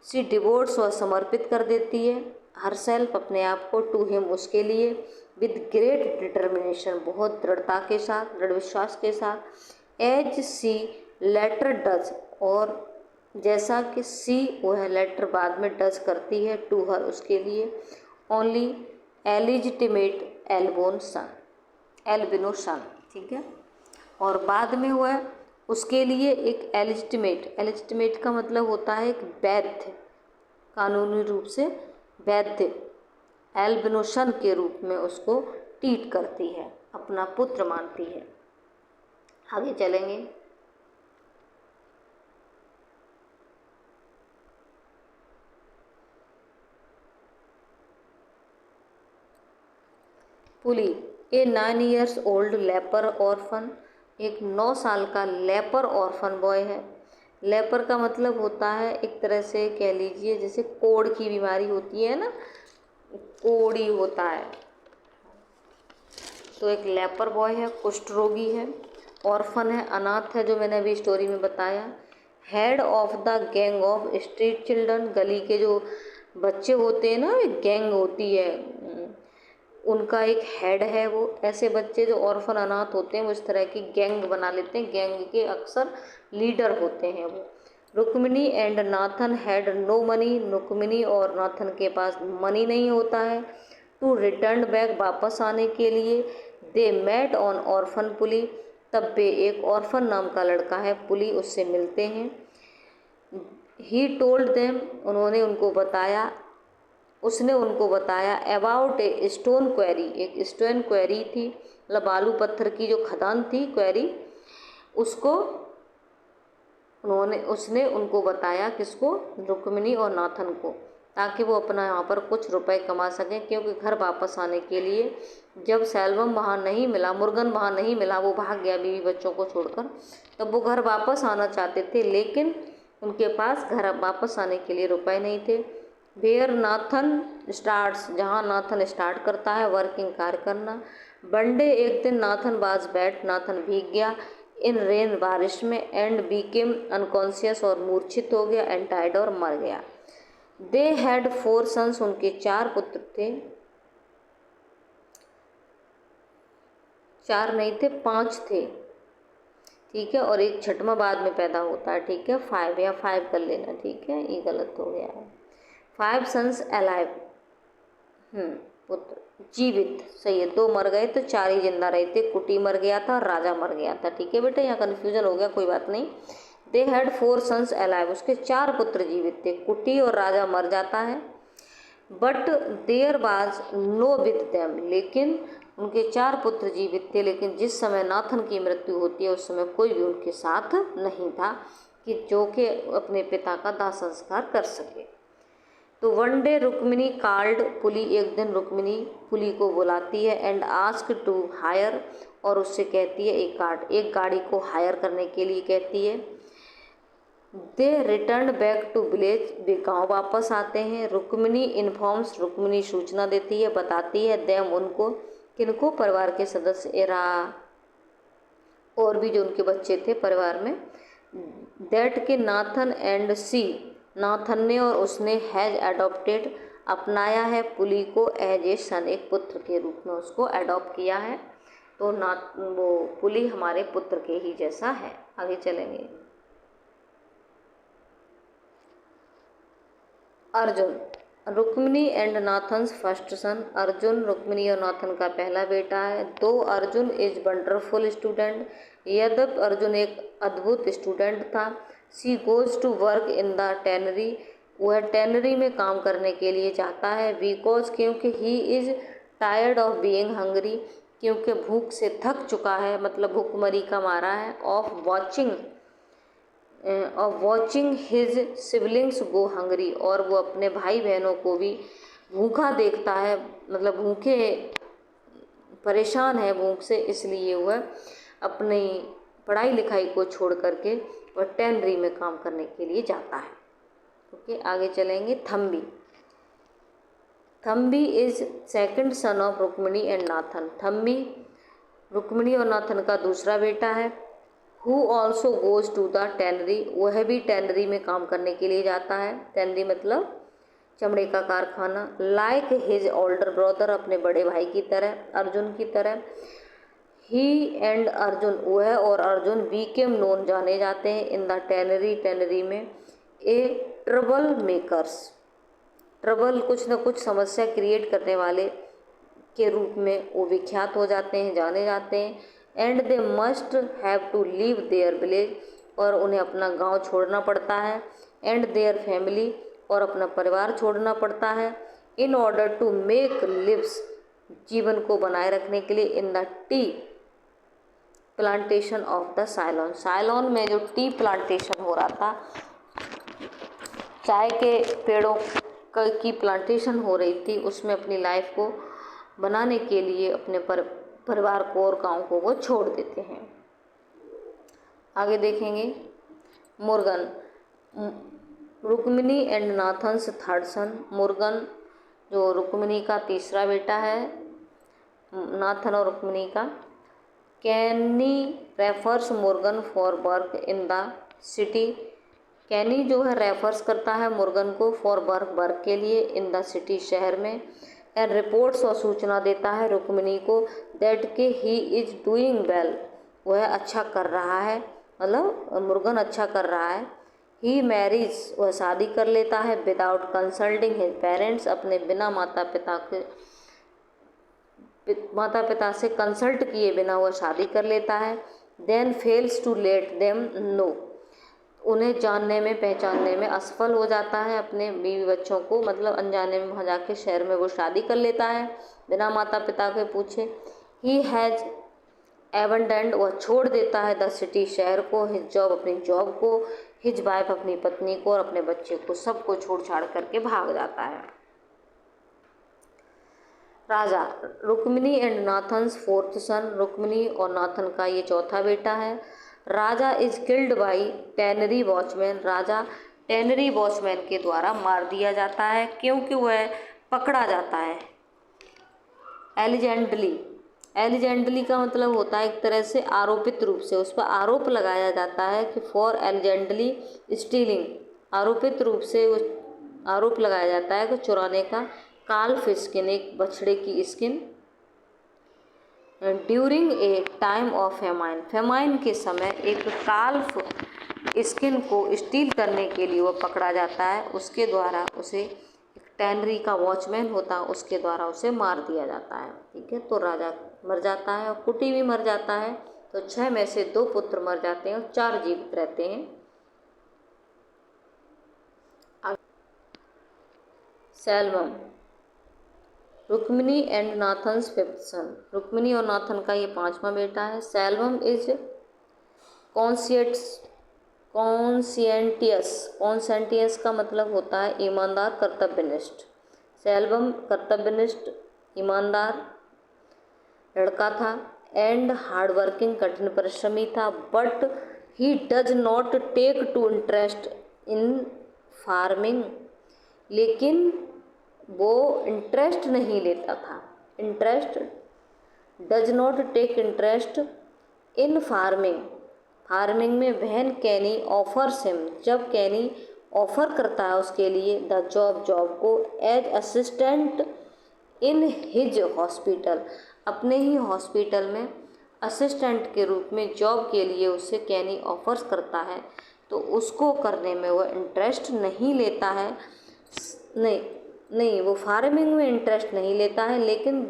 she devotes और समर्पित कर देती है हर सेल्फ अपने आप को, टू हिम उसके लिए, विद ग्रेट डिटर्मिनेशन बहुत दृढ़ता के साथ, दृढ़ विश्वास के साथ। एज सी लेटर डज, और जैसा कि सी वह लेटर बाद में डज करती है टू हर उसके लिए, ओनली एलिजिटिमेट एल्बोन सन, एल्बिनो सन, ठीक है। और बाद में वह उसके लिए एक एलिजिटिमेट, एलिजिटिमेट का मतलब होता है एक वैध, कानूनी रूप से वैध, एल्बिनो सन के रूप में उसको ट्रीट करती है, अपना पुत्र मानती है। आगे चलेंगे। पुली, ए 9 years ओल्ड लेपर ऑर्फन, एक 9 साल का लेपर ऑर्फन बॉय है। लेपर का मतलब होता है एक तरह से कह लीजिए जैसे कोढ़ की बीमारी होती है ना, कोढ़ी होता है, तो एक लेपर बॉय है, कुष्ठ रोगी है, ऑर्फन है, अनाथ है, जो मैंने अभी स्टोरी में बताया। Head of the gang of street children, गली के जो बच्चे होते हैं ना, एक गैंग होती है, उनका एक हेड है वो। ऐसे बच्चे जो ऑर्फन अनाथ होते हैं वो इस तरह की गैंग बना लेते हैं, गैंग के अक्सर लीडर होते हैं वो। Rukmini and Nathan had no money, Rukmini और नाथन के पास मनी नहीं होता है। टू रिटर्न बैक, वापस आने के लिए। दे मेट ऑन ऑर्फन पुली, तब वे एक ऑर्फन नाम का लड़का है पुली, उससे मिलते हैं। ही टोल्ड देम, उन्होंने उनको बताया, उसने उनको बताया अबाउट ए स्टोन क्वेरी, एक स्टोन क्वेरी थी मतलब बालू पत्थर की जो खदान थी क्वेरी, उसको उसने उनको बताया, किसको, रुक्मिणी और नाथन को, ताकि वो अपना यहाँ पर कुछ रुपए कमा सकें, क्योंकि घर वापस आने के लिए जब सेल्वम वहाँ नहीं मिला, मुर्गन वहाँ नहीं मिला, वो भाग गया बीवी बच्चों को छोड़कर, तब वो घर वापस आना चाहते थे, लेकिन उनके पास घर वापस आने के लिए रुपए नहीं थे। वेयर नाथन स्टार्ट्स, जहाँ नाथन स्टार्ट करता है वर्किंग, कार्य करना। वनडे, एक दिन, नाथन बाज बैट, नाथन भीग गया, इन रेन, बारिश में, एंड बीकेम अनकॉन्शियस, और मूर्छित हो गया, एंड डाइड, और मर गया। दे हैड 4 सन्स, उनके 4 पुत्र थे, 4 नहीं थे 5 थे, ठीक है, और एक छठवां बाद में पैदा होता है, ठीक है, 5 या 5 कर लेना, ठीक है, ये गलत हो गया है। 5 सन्स अलाइव, पुत्र। जीवित, सही है, 2 मर गए तो 4 ही जिंदा रहे थे। कुटी मर गया था और राजा मर गया था। ठीक है बेटा, यहाँ कन्फ्यूजन हो गया, कोई बात नहीं। दे हैड 4 सन्स अलाइव, उसके 4 पुत्र जीवित थे। कुटी और राजा मर जाता है। But there was no with them, लेकिन उनके 4 पुत्र जीवित थे, लेकिन जिस समय नाथन की मृत्यु होती है उस समय कोई भी उनके साथ नहीं था कि जो कि अपने पिता का दाह संस्कार कर सके। तो वन डे रुक्मिणी कॉल्ड पुली, एक दिन रुक्मिणी पुली को बुलाती है एंड आस्क टू हायर, और उससे कहती है एक गाड़ी को हायर करने के लिए कहती है। दे रिटर्न बैक टू विलेज, वे गाँव वापस आते हैं। रुक्मिणी इन्फॉर्म्स, रुक्मिणी सूचना देती है, बताती है देम उनको, किनको, परिवार के सदस्य, एरा और भी जो उनके बच्चे थे परिवार में, दैट के नाथन एंड सी, नाथन ने और उसने, हैज एडॉप्टेड, अपनाया है, पुली को एज ए सन, एक पुत्र के रूप में उसको अडॉप्ट किया है। तो वो पुली हमारे पुत्र के ही जैसा है। आगे चलेंगे। Arjun, Rukmini and Nathan's first son, Arjun Rukmini और नाथन का पहला बेटा है। दो अर्जुन इज वंडरफुल स्टूडेंट, यद्यपि अर्जुन एक अद्भुत स्टूडेंट था। She goes to work in the tannery, वह टैनरी में काम करने के लिए जाता है। बिकॉज, क्योंकि he is tired of being hungry, क्योंकि भूख से थक चुका है, मतलब भूखमरी का मारा है। Of watching his siblings go hungry, और वो अपने भाई बहनों को भी भूखा देखता है, मतलब भूखे परेशान है भूख से, इसलिए वह अपनी पढ़ाई लिखाई को छोड़ करके वह टैनरी में काम करने के लिए जाता है। ओके, आगे चलेंगे। Thambi, Thambi is second son of Rukmini and Nathan, Thambi Rukmini और नाथन का दूसरा बेटा है। Who also goes to the tannery, वह भी टैनरी में काम करने के लिए जाता है। टैनरी मतलब चमड़े का कारखाना। लाइक हिज ओल्डर ब्रदर, अपने बड़े भाई की तरह, अर्जुन की तरह। ही एंड अर्जुन, वह और अर्जुन बीकेम नोन, जाने जाते हैं, इन द टैनरी, टैनरी में, ए ट्रबल मेकर्स, ट्रबल कुछ न कुछ समस्या क्रिएट करने वाले के रूप में वो विख्यात हो जाते हैं, जाने जाते हैं। And they must have to leave their village, और उन्हें अपना गांव छोड़ना पड़ता है। एंड देयर फैमिली, और अपना परिवार छोड़ना पड़ता है। In order to make lives, जीवन को बनाए रखने के लिए, in the tea plantation of the Ceylon, Ceylon में जो टी प्लांटेशन हो रहा था, चाय के पेड़ों की प्लांटेशन हो रही थी, उसमें अपनी लाइफ को बनाने के लिए अपने परिवार को और गांव को वो छोड़ देते हैं। आगे देखेंगे। Murugan, Rukmini and Nathan's third son, Murugan जो रुक्मिणी का तीसरा बेटा है, नाथन और रुक्मिणी का। Kenny refers Murugan for work in the city, Kenny जो है रेफर्स करता है मुर्गन को फॉर वर्क के लिए, इन द सिटी, शहर में। एंड रिपोर्ट्स, और सूचना देता है रुक्मिणी को, दैट के ही इज डूइंग वेल, वह अच्छा कर रहा है, मतलब मुर्गन अच्छा कर रहा है। ही मैरिज, वह शादी कर लेता है, विदाउट कंसल्टिंग हिज पेरेंट्स, अपने बिना माता पिता से कंसल्ट किए बिना वह शादी कर लेता है। Then fails to let them know, उन्हें जानने में पहचानने में असफल हो जाता है अपने बीवी बच्चों को, मतलब अनजाने में वहाँ जाके शहर में वो शादी कर लेता है बिना माता पिता के पूछे। ही हैज़ एबंडेंड, वह छोड़ देता है द सिटी, शहर को, हिज जॉब, अपनी जॉब को, हिज वाइफ, अपनी पत्नी को, और अपने बच्चे को, सबको छोड़ छाड़ करके भाग जाता है। Raja, Rukmini and Nathan's fourth son, Rukmini और नाथन का ये चौथा बेटा है। Raja is killed by tannery watchman, Raja tannery watchman के द्वारा मार दिया जाता है, क्योंकि वह पकड़ा जाता है एलिजेंडली, एलिजेंडली का मतलब होता है एक तरह से आरोपित रूप से, उस पर आरोप लगाया जाता है कि फॉर एलिजेंडली स्टीलिंग, आरोपित रूप से आरोप लगाया जाता है कि चुराने का। काल्फ स्किन, एक बछड़े की skin. During a time of famine, famine के समय एक काल्फ स्किन को स्टील करने के लिए वो पकड़ा जाता है, उसके द्वारा उसे एक टैनरी का वॉचमैन होता है उसके द्वारा उसे मार दिया जाता है। ठीक है, तो राजा मर जाता है और कुटी भी मर जाता है। तो 6 में से 2 पुत्र मर जाते हैं और 4 जीवित रहते हैं। सैल्वम, रुक्मिणी एंड नाथन्स 5th सन। रुक्मिणी और नाथन का ये 5वां बेटा है। सैल्वम इज कॉन्सियंटियस का मतलब होता है ईमानदार, कर्तव्यनिष्ठ। सैल्वम कर्तव्यनिष्ठ, ईमानदार लड़का था। एंड हार्डवर्किंग, कठिन परिश्रमी था। But he does not take to interest in farming, लेकिन वो इंटरेस्ट नहीं लेता था। Does not take interest in farming. Farming में व्हेन कैनी ऑफर्स हिम, जब कैनी ऑफर करता है उसके लिए द जॉब को, as assistant in his hospital, अपने ही हॉस्पिटल में असिस्टेंट के रूप में जॉब के लिए उसे कैनी ऑफर्स करता है, तो उसको करने में वो इंटरेस्ट नहीं लेता है। नहीं, वो फार्मिंग में इंटरेस्ट नहीं लेता है, लेकिन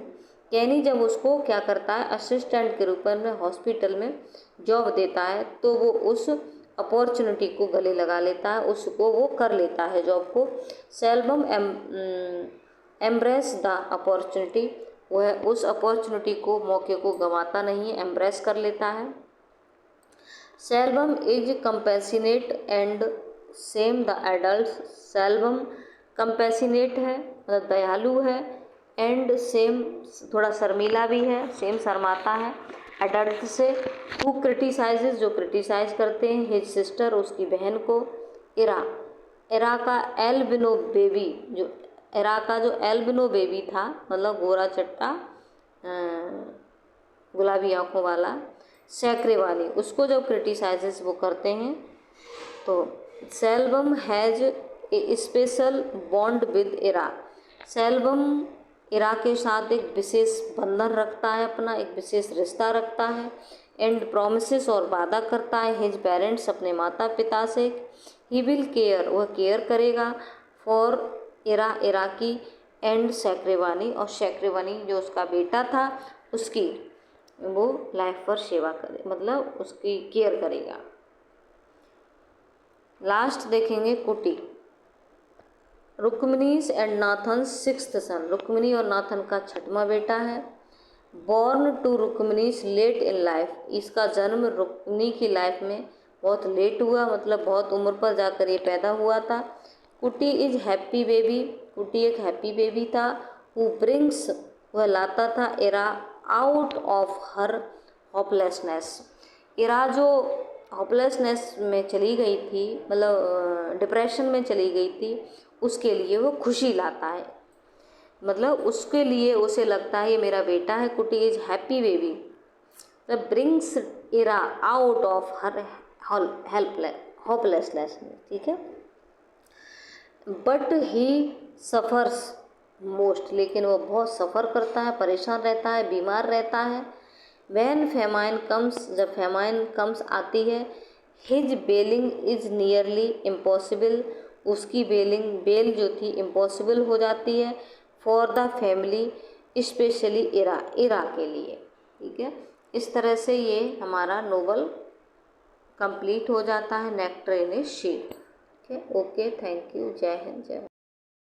कैनी जब उसको क्या करता है, असिस्टेंट के रूप में हॉस्पिटल में जॉब देता है, तो वो उस अपॉर्चुनिटी को गले लगा लेता है, उसको वो कर लेता है जॉब को। सैल्वम एम्ब्रेस द अपॉर्चुनिटी, वह उस अपॉर्चुनिटी को, मौके को गंवाता नहीं है, एम्ब्रेस कर लेता है। Selvam is compassionate and same the adult. Selvam compassionate है, मतलब दयालु है, एंड सेम थोड़ा शर्मीला भी है, सेम शर्माता है एडल्ट से। हु क्रिटिसाइजेज, जो क्रिटिसाइज करते हैं, हिज सिस्टर, उसकी बहन को। इरा का एल्बिनो बेबी, जो इरा का जो एल्बिनो बेबी था, मतलब गोरा चट्टा गुलाबी आंखों वाला, सैक्रेवानी, उसको जब क्रिटिसाइजेस वो करते हैं, तो Selvam has a special bond with Ira. Selvam Ira के साथ एक विशेष बंधन रखता है, अपना एक विशेष रिश्ता रखता है। एंड प्रोमिसेस, और वादा करता है, हिज पेरेंट्स, अपने माता पिता से। ही विल केयर, वह केयर करेगा, फॉर इरा की, एंड सैक्रेवानी, और सैक्रेवानी जो उसका बेटा था उसकी वो लाइफ पर सेवा करे, मतलब उसकी केयर करेगा। लास्ट देखेंगे Kuti. Rukmini's and Nathan's 6th son. Rukmini और नाथन का 6वां बेटा है। Born to Rukmini's late in life, इसका जन्म रुक्मिणी की लाइफ में बहुत लेट हुआ, मतलब बहुत उम्र पर जाकर ये पैदा हुआ था। कुटी इज हैप्पी बेबी, कुटी एक हैप्पी बेबी था। हु ब्रिंग्स, वह लाता था इरा आउट ऑफ हर होपलेसनेस। इरा जो होपलेसनेस में चली गई थी, मतलब डिप्रेशन में चली गई थी, उसके लिए वो खुशी लाता है, मतलब उसके लिए उसे लगता है ये मेरा बेटा है। कुटी इज हैप्पी बेबी, मतलब brings Ira out of her hopelessness. ठीक है, बट ही सफ़र्स मोस्ट, लेकिन वो बहुत सफ़र करता है, परेशान रहता है, बीमार रहता है। वैन फेमाइन कम्स, जब फेमाइन कम्स आती है, हिज बेलिंग इज नियरली इम्पॉसिबल, उसकी बेल जो थी इम्पॉसिबल हो जाती है, फॉर द फैमिली स्पेशली इरा के लिए। ठीक है, इस तरह से ये हमारा नोवेल कंप्लीट हो जाता है, nectar in A sheet. Okay, thank you, जय हिंद, जय।